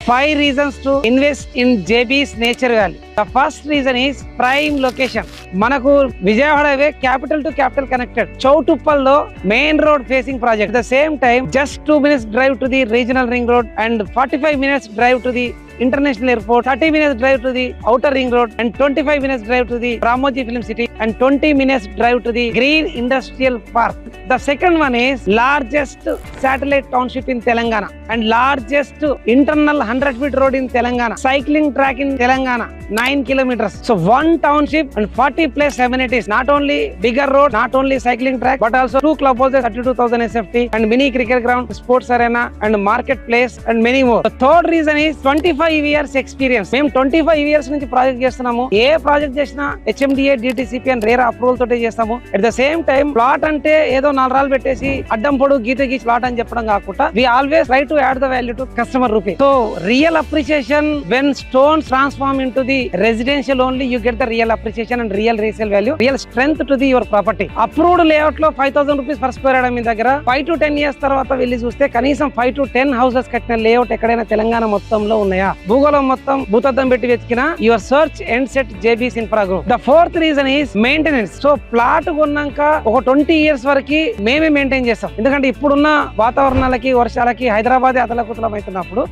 5 reasons to invest in JB's Nature Valley. The first reason is prime location. మనకు Vijayawada highway capital to capital connected. చౌటుప్పల్లో main road facing project. At the same time, just 2 minutes drive to the regional ring road and 45 minutes drive to the international airport, 30 minutes drive to the outer ring road and 25 minutes drive to the Ramoji Film City and 20 minutes drive to the Green Industrial Park. The second one is largest satellite township in Telangana and largest internal 100 feet road in Telangana. Cycling track in Telangana, 9 kilometers. So one township and 40 plus amenities. Not only bigger road, not only cycling track, but also 2 clubhouses, 32,000 SFT and mini cricket ground, sports arena and marketplace and many more. The third reason is 25 years experience. మేము 25 years నుంచి project చేస్తున్నాము. ఏ project చేసినా HMDA, DTCP and RERA approval తోటే చేస్తాము. At the same time plot అంటే ఏదో 4 రాళ్ళు పెట్టేసి అడ్డం పొడు గీత గీసి ప్లాట్ అని చెప్పడం కాకుండా we always try to add the value to customer rupee. So real appreciation when stones transform in to the residential only you get the real appreciation and real resale value, real strength to the your property. Approved layout లో 5,000 rupees per square yard మీ దగ్గర 5 to 10 years తర్వాత వెళ్ళి చూస్తే కనీసం 5 to 10 houses కట్టిన layout ఎక్కడైనా తెలంగాణ మొత్తంలో ఉన్నాయా? భూగోళం మొత్తం భూతద్దం పెట్టి వెతికినా your search end set JB's Infra Group. The fourth reason is maintenance. So plot కొన్నాక ఒక 20 years వరకు మేమే మెయింటైన్ చేస్తాం. ఎందుకంటే ఇప్పుడున్న వాతావరణాలకి వర్షాలకి హైదరాబాద్ అతలకుతలం అవుతున్నప్పుడు